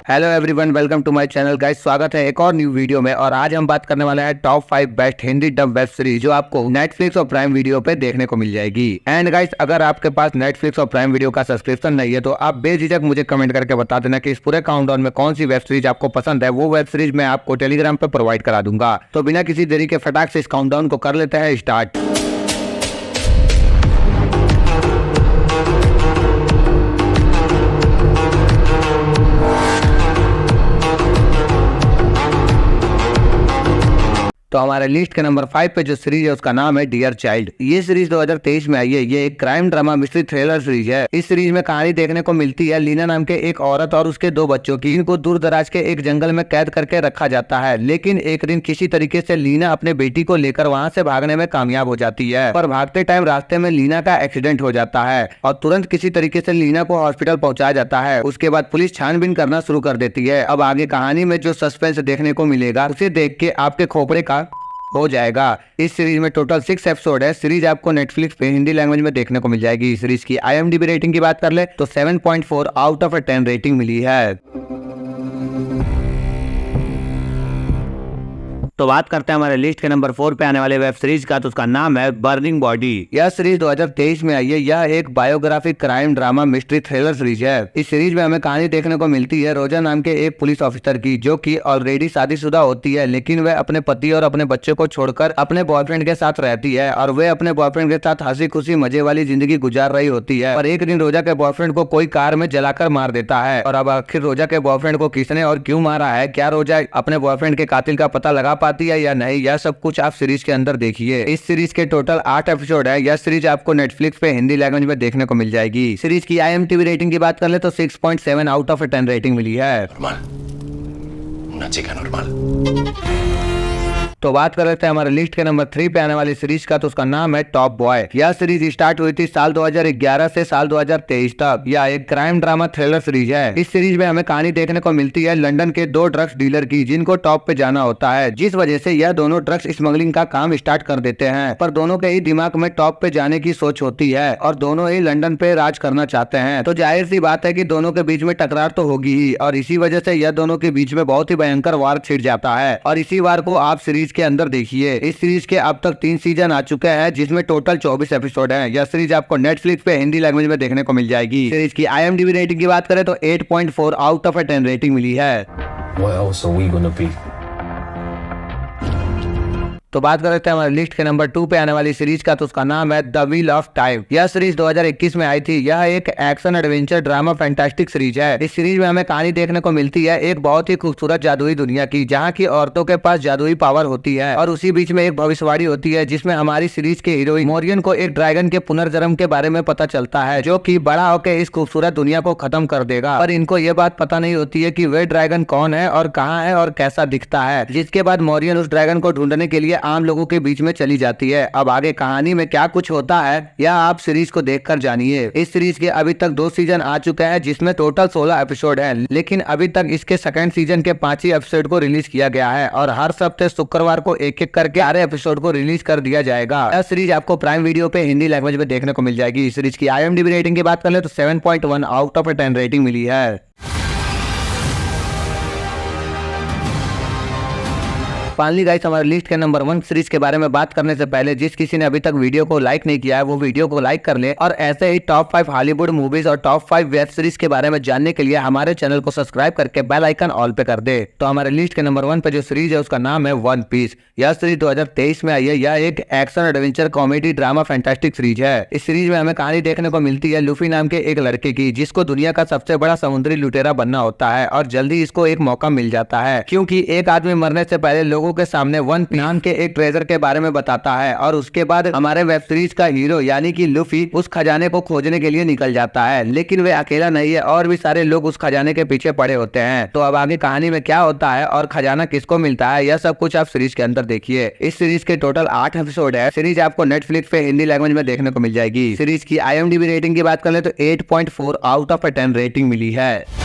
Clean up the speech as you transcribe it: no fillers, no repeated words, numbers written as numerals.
Hello everyone, welcome to my channel guys. स्वागत है एक और न्यू वीडियो में। और आज हम बात करने वाले हैं top 5 best Hindi dub web series जो आपको नेटफ्लिक्स और प्राइम वीडियो पे देखने को मिल जाएगी। एंड गाइस, अगर आपके पास नेटफ्लिक्स और प्राइम वीडियो का सब्सक्रिप्शन नहीं है तो आप बेझिझक मुझे कमेंट करके बता देना कि इस पूरे काउंटडाउन में कौन सी वेब सीरीज आपको पसंद है। वो वेब सीरीज मैं आपको टेलीग्राम पे प्रोवाइड करा दूंगा। तो बिना किसी देरी के फटाक से इस काउंटडाउन को कर लेते हैं स्टार्ट। तो हमारे लिस्ट के नंबर 5 पे जो सीरीज है उसका नाम है डियर चाइल्ड। ये सीरीज 2023 में आई है। ये एक crime drama mystery thriller series है। इस सीरीज में कहानी देखने को मिलती है लीना नाम के एक औरत और उसके 2 बच्चों की, इनको दूर दराज के एक जंगल में कैद करके रखा जाता है। लेकिन एक दिन किसी तरीके से लीना अपने बेटी को लेकर वहाँ से भागने में कामयाब हो जाती है। पर भागते टाइम रास्ते में लीना का एक्सीडेंट हो जाता है और तुरंत किसी तरीके से लीना को हॉस्पिटल पहुंचाया जाता है। उसके बाद पुलिस छानबीन करना शुरू कर देती है। अब आगे कहानी में जो सस्पेंस देखने को मिलेगा उसे देख के आपके खोपड़े का हो जाएगा। इस सीरीज में टोटल 6 एपिसोड है। सीरीज आपको नेटफ्लिक्स पे हिंदी लैंग्वेज में देखने को मिल जाएगी। इस सीरीज की IMDb रेटिंग की बात कर ले तो 7.4 आउट ऑफ 10 रेटिंग मिली है। तो बात करते हैं हमारे लिस्ट के नंबर 4 पे आने वाले वेब सीरीज का, तो उसका नाम है बर्निंग बॉडी। यह सीरीज 2023 में आई है। यह एक biographic crime drama mystery thriller series है। इस सीरीज में हमें कहानी देखने को मिलती है रोजा नाम के एक पुलिस ऑफिसर की, जो कि ऑलरेडी शादीशुदा होती है, लेकिन वह अपने पति और अपने बच्चे को छोड़कर अपने बॉयफ्रेंड के साथ रहती है और वह अपने बॉयफ्रेंड के साथ हंसी खुशी मजे वाली जिंदगी गुजार रही होती है। और एक दिन रोजा के बॉयफ्रेंड को कोई कार में जलाकर मार देता है। और अब आखिर रोजा के बॉयफ्रेंड को किसने और क्यों मारा है, क्या रोजा अपने बॉयफ्रेंड के कातिल का पता लगा पाती है या नहीं, यह सब कुछ आप सीरीज के अंदर देखिए। इस सीरीज के टोटल 8 एपिसोड है। यह सीरीज आपको नेटफ्लिक्स पे हिंदी लैंग्वेज में देखने को मिल जाएगी। सीरीज की IMDb रेटिंग की बात कर ले तो 6.7 आउट ऑफ 10 रेटिंग मिली है। Una chica normal. तो बात कर लेते हैं हमारे लिस्ट के नंबर 3 पे आने वाली सीरीज का, तो उसका नाम है टॉप बॉय। यह सीरीज स्टार्ट हुई थी साल 2011 से साल 2023 तक। यह एक क्राइम ड्रामा थ्रिलर सीरीज है। इस सीरीज में हमें कहानी देखने को मिलती है लंदन के 2 ड्रग्स डीलर की, जिनको टॉप पे जाना होता है, जिस वजह से यह दोनों ड्रग्स स्मगलिंग का काम स्टार्ट कर देते हैं। पर दोनों के ही दिमाग में टॉप पे जाने की सोच होती है और दोनों ही लंदन पे राज करना चाहते हैं। तो जाहिर सी बात है कि दोनों के बीच में टकरार तो होगी ही, और इसी वजह से यह दोनों के बीच में बहुत ही भयंकर वार छिड़ जाता है। और इसी वार को आप सीरीज के अंदर देखिए। इस सीरीज के अब तक 3 सीजन आ चुके हैं, जिसमें टोटल 24 एपिसोड हैं। यह सीरीज आपको नेटफ्लिक्स पे हिंदी लैंग्वेज में देखने को मिल जाएगी। सीरीज की IMDb रेटिंग की बात करें तो 8.4 आउट ऑफ 10 रेटिंग मिली है। What else are we gonna be? तो बात कर लेते हैं हमारे लिस्ट के नंबर 2 पे आने वाली सीरीज का, तो उसका नाम है द व्हील ऑफ टाइम। यह सीरीज 2021 में आई थी। यह एक action adventure drama fantastic series है। इस सीरीज में हमें कहानी देखने को मिलती है एक बहुत ही खूबसूरत जादुई दुनिया की, जहाँ की औरतों के पास जादुई पावर होती है। और उसी बीच में एक भविष्यवाणी होती है, जिसमें हमारी सीरीज के हीरोइन मोरियन को एक ड्रैगन के पुनर्जन्म के बारे में पता चलता है, जो की बड़ा होकर इस खूबसूरत दुनिया को खत्म कर देगा। पर इनको ये बात पता नहीं होती है कि वह ड्रैगन कौन है और कहाँ है और कैसा दिखता है। जिसके बाद मोरियन उस ड्रैगन को ढूंढने के लिए आम लोगों के बीच में चली जाती है। अब आगे कहानी में क्या कुछ होता है यह आप सीरीज को देखकर जानिए। इस सीरीज के अभी तक 2 सीजन आ चुके हैं, जिसमें टोटल 16 एपिसोड हैं, लेकिन अभी तक इसके सेकंड सीजन के 5 ही एपिसोड को रिलीज किया गया है और हर हफ्ते शुक्रवार को एक करके 8 एपिसोड को रिलीज कर दिया जाएगा। यह सीरीज आपको प्राइम वीडियो पे हिंदी लैंग्वेज में देखने को मिल जाएगी। इस सीरीज की IMDb रेटिंग की बात कर ले तो 7.1 आउट ऑफ 10 रेटिंग मिली है। फाइनली गाइस, हमारे लिस्ट के नंबर 1 सीरीज के बारे में बात करने से पहले जिस किसी ने अभी तक वीडियो को लाइक नहीं किया है वो वीडियो को लाइक कर ले, और ऐसे ही टॉप 5 हॉलीवुड मूवीज और टॉप 5 वेब सीरीज के बारे में जानने के लिए हमारे चैनल को सब्सक्राइब करके बेल आइकन ऑल पे कर दे। तो हमारे लिस्ट के नंबर 1 पे जो सीरीज है उसका नाम है वन पीस। यह सीरीज 2023 में आई है। यह एक action adventure comedy drama fantastic series है। इस सीरीज में हमें कहानी देखने को मिलती है लूफी नाम के एक लड़के की, जिसको दुनिया का सबसे बड़ा समुद्री लुटेरा बनना होता है और जल्दी इसको एक मौका मिल जाता है, क्योंकि एक आदमी मरने से पहले लोगों के सामने वन नाम के एक ट्रेजर के बारे में बताता है। और उसके बाद हमारे वेब सीरीज का हीरो यानी कि लूफी उस खजाने को खोजने के लिए निकल जाता है, लेकिन वे अकेला नहीं है और भी सारे लोग उस खजाने के पीछे पड़े होते हैं। तो अब आगे कहानी में क्या होता है और खजाना किसको मिलता है, यह सब कुछ आप सीरीज के अंदर देखिए। इस सीरीज के टोटल 8 एपिसोड है। सीरीज आपको नेटफ्लिक्स पे हिंदी लैंग्वेज में देखने को मिल जाएगी। सीरीज की IMDb रेटिंग की बात कर ले तो 8.4 आउट ऑफ 10 रेटिंग मिली है।